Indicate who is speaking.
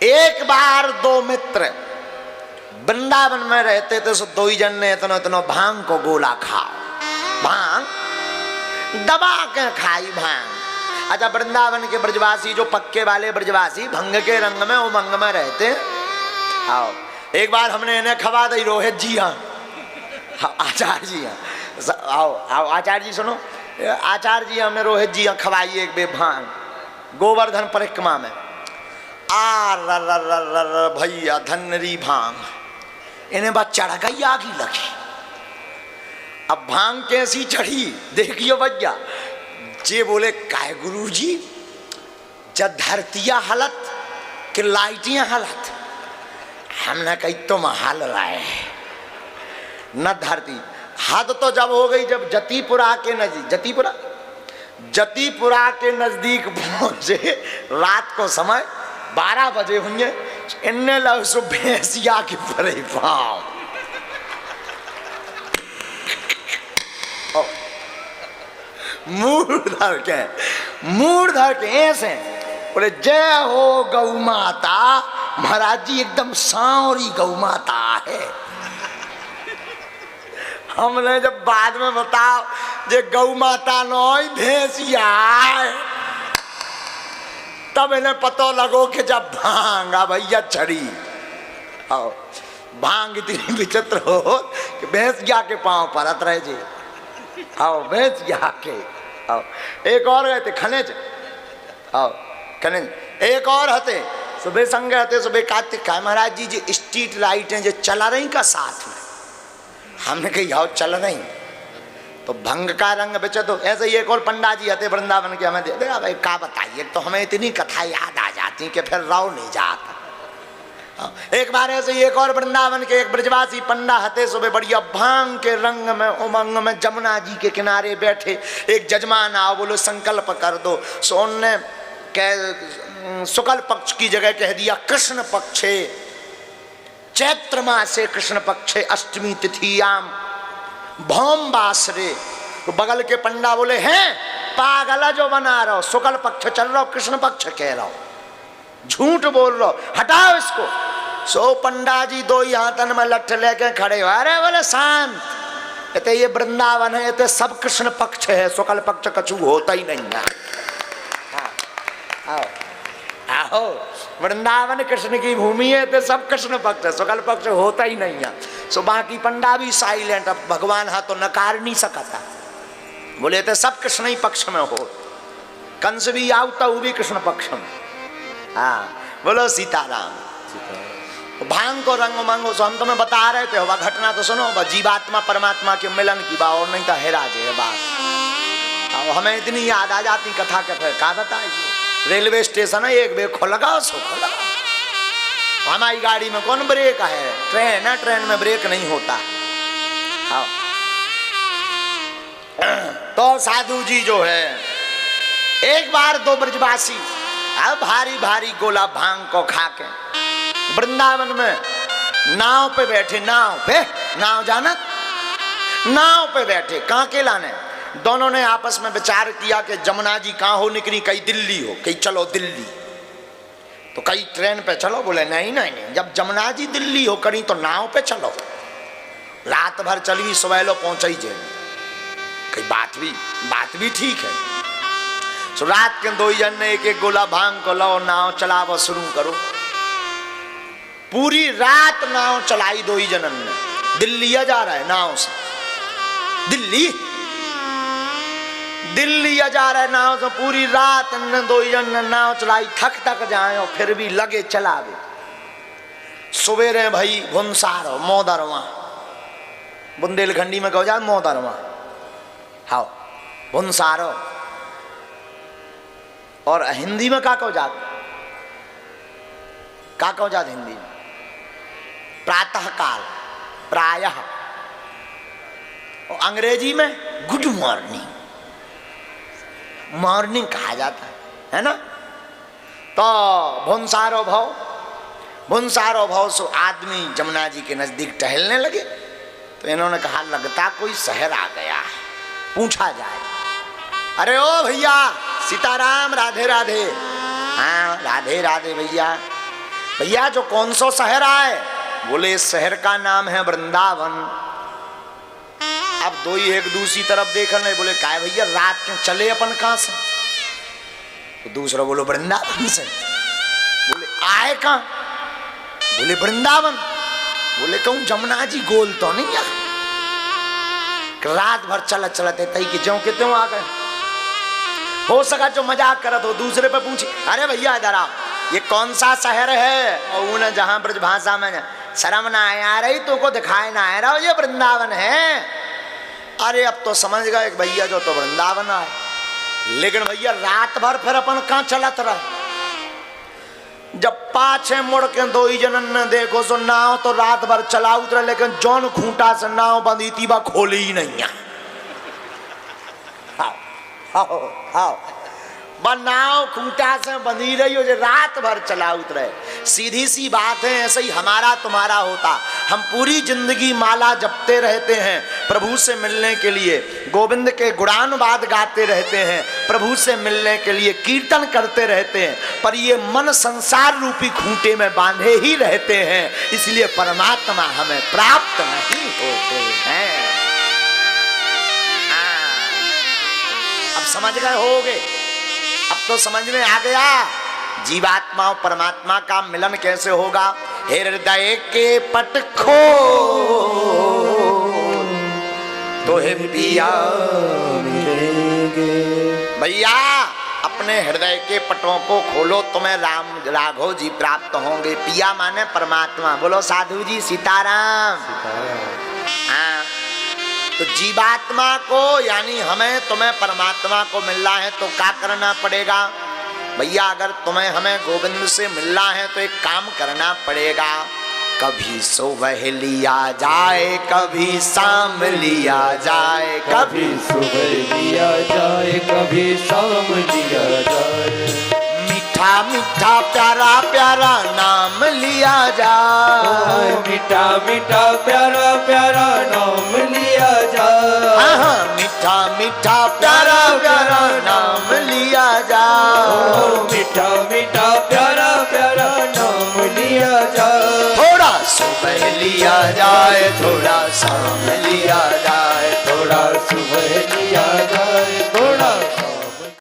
Speaker 1: एक बार दो मित्र वृंदावन में रहते थे, सो दो ही जन ने इतना इतना भांग को गोला खाओ, भांग दबा के खाई भांग। अच्छा, वृंदावन के ब्रजवासी जो पक्के वाले ब्रजवासी भंग के रंग में उमंग में रहते। आओ, एक बार हमने इन्हें खवा दी, रोहित जी हाँ, आचार्य जी हाँ, आओ आओ आचार्य जी सुनो, आचार्य जी हमने रोहित जी हाँ खवाई एक बे भांग गोवर्धन परिक्रमा में। भैया धनरी भांग, इन्हें बात चढ़ गई, आग ही लगी। अब भांग कैसी चढ़ी देखियो भैया, जे बोले काय गुरु जी जब धरतिया हलत कि लाइटियां हलत, हमने कही तुम हल लाए न धरती। हद तो जब हो गई जब जतीपुरा के नजदीक, जतीपुरा के नजदीक पहुंचे, रात को समय 12 बजे हुए, इन्ने लग सो भैंसिया के परे पाँव, मूड धर के ऐसे बोले जय हो गौ माता। महाराज जी एकदम सांवरी गौ माता है। हमने जब बाद में बताओ जे गौ माता नोई भैंसिया है, तब इन्हें पता लगो कि जब भांगा भैया चढ़ी। आओ, भांग इतनी विचित्र हो कि भैंसिया के पांव परत रहे जी। आओ भैंसिया के, आओ एक और गए थे खनिज, आओ खनिज एक और हते सुबह संग हते, सुबह कार्तिक का महाराज जी जी स्ट्रीट लाइटें जो चला रही का साथ में, हमने कही आओ चल रही, तो भंग का रंग बेचे। तो ऐसे ही एक और पंडा जी हते वृंदावन के, हमें दे भाई का बताइए, तो हमें इतनी कथा याद आ जाती कि फिर राव नहीं जाता। एक बार ऐसे ही एक और वृंदावन के एक ब्रजवासी पंडा हते, सुबह बढ़िया भांग के रंग में उमंग में जमुना जी के किनारे बैठे। एक जजमान आओ बोलो संकल्प कर दो, सो उनने शुक्ल पक्ष की जगह कह दिया कृष्ण पक्षे, चैत्र मासे कृष्ण पक्षे अष्टमी तिथियाम भौम बासरे। तो बगल के पंडा बोले हैं पागल जो बना रहो, शुक्ल पक्ष चल रहा हो, कृष्ण पक्ष कह रहा हो, झूठ बोल रहा हो, हटाओ इसको। सो पंडा जी दो ही हाथन में लठ लेके खड़े हो, अरे बोले शांत, कहते ये वृंदावन है, ये सब कृष्ण पक्ष है, शुक्ल पक्ष कछु होता ही नहीं है। आओ आओ, वृंदावन कृष्ण की भूमि है, तो सब कृष्ण पक्ष है, शुक्ल पक्ष होता ही नहीं है। सो बाकी पंडा भी साइलेंट, अब भगवान हा तो नकार नहीं सकता, बोले तो सब कृष्ण ही पक्ष में हो। कंस भी आवता वो भी कृष्ण पक्ष में। हाँ बोलो सीताराम। भांग को रंग उमंग, सो हम तुम्हें बता रहे थे, वह घटना तो सुनो, जीवात्मा परमात्मा के मिलन की बात, और नहीं तो हैराज है बात। हमें इतनी याद आ जाती कथा के, फिर क्या बताए। रेलवे स्टेशन है, एक बेर खोलगा सो खोला, हमारी गाड़ी में कौन ब्रेक है, ट्रेन है, ट्रेन में ब्रेक नहीं होता। हाँ तो साधु जी जो है, एक बार दो ब्रजवासी अब भारी भारी गोला भांग को खा के वृंदावन में नाव पे बैठे, नाव जाना, नाव पे बैठे, कांके लाने। दोनों ने आपस में विचार किया कि जमुना जी कहाँ हो निकली, कहीं दिल्ली हो, कहीं चलो दिल्ली, तो कहीं ट्रेन पे चलो। बोले नहीं नहीं नहीं, जब जमुना जी दिल्ली हो करी तो नाव पे चलो, रात भर चलवी सुबह पहुंच ही जाए, कई बात भी ठीक है। सो रात के दो जन ने एक एक गोला भांग को लो, नाव चलावो शुरू करो। पूरी रात नाव चलाई दो ही जनन ने, दिल्ली जा रहा है नाव से, दिल्ली जा रहा है नाव से, पूरी रात ने दो ही जन ने नाव चलाई, थक जाए और फिर भी लगे चलावे। सवेरे भाई भुनसारो मोदरवा, बुंदेलखंडी में कहो जा मोदरवा, हाँ भुनसारो, और हिंदी में क्या कहो जात, हिंदी में प्रातः काल, प्रायः, और अंग्रेजी में गुड मॉर्निंग, मॉर्निंग कहा जाता है ना। तो भुनसारो भाव सो आदमी जमुना जी के नजदीक टहलने लगे। तो इन्होंने कहा लगता कोई शहर आ गया है, पूछा जाए। अरे ओ भैया सीताराम, राधे राधे। हाँ राधे राधे भैया। भैया जो कौन सा शहर आए? बोले इस शहर का नाम है वृंदावन। अब दो ही एक दूसरी तरफ देख रहे, बोले काय भैया रात के चले अपन कहां से? तो दूसरा बोलो वृंदावन से। बोले आए कहां? बोले वृंदावन। बोले कहूं जमुना जी गोल तो नहीं है? रात भर चलत चलते तई कि ज्यों के त्यों आ गए। हो सका जो मजाक करत हो दूसरे पे पूछे, अरे भैया इधर आओ, ये कौन सा शहर है? और उन्हें जहां ब्रज भाषा में शर्म ना आ रही तो को दिखाए ना आ रहा, ये वृंदावन है। अरे अब तो समझ गए भैया जो तो वृंदावन आए। लेकिन भैया रात भर फिर अपन कहां चलत रहे? जब पाछे मुड़ के दो ही जनन ने देखो सो नाव तो रात भर चला उतरा, लेकिन जौन खूंटा से नाव बंधी थी वह खोली ही नहीं। आओ आओ नाव खूंटा से बंधी रही हो जो रात भर चला उतरे। सीधी सी बात है, ऐसे ही हमारा तुम्हारा होता। हम पूरी जिंदगी माला जपते रहते हैं प्रभु से मिलने के लिए, गोविंद के गुणानुवाद गाते रहते हैं, प्रभु से मिलने के लिए कीर्तन करते रहते हैं, पर ये मन संसार रूपी खूंटे में बांधे ही रहते हैं, इसलिए परमात्मा हमें प्राप्त नहीं होते हैं। अब समझ गए होगे? अब तो समझ में आ गया जीवात्मा और परमात्मा का मिलन कैसे होगा। हृदय के पट खो तो है पिया मिलेंगे। भैया अपने हृदय के पटों को खोलो, तुम्हें राम राघव जी प्राप्त होंगे। पिया माने परमात्मा। बोलो साधु जी सीताराम। हाँ, तो जीवात्मा को यानी हमें तुम्हें परमात्मा को मिलना है तो क्या करना पड़ेगा? भैया अगर तुम्हें हमें गोविंद से मिलना है तो एक काम करना पड़ेगा। कभी सुबह लिया जाए, कभी शाम लिया जाए,
Speaker 2: कभी सुबह लिया जाए, कभी शाम लिया जाए।
Speaker 1: मीठा मीठा प्यारा प्यारा नाम लिया जाए,
Speaker 2: मीठा मीठा प्यारा प्यारा नाम लिया जाए।
Speaker 1: हाँ मीठा मीठा प्यारा प्यारा नाम लिया जाए।
Speaker 2: मीठा मीठा प्यारा प्यारा नाम लिया जाए।
Speaker 1: थोड़ा सुबह लिया जाए, थोड़ा शाम लिया जाए,
Speaker 2: थोड़ा सुबह लिया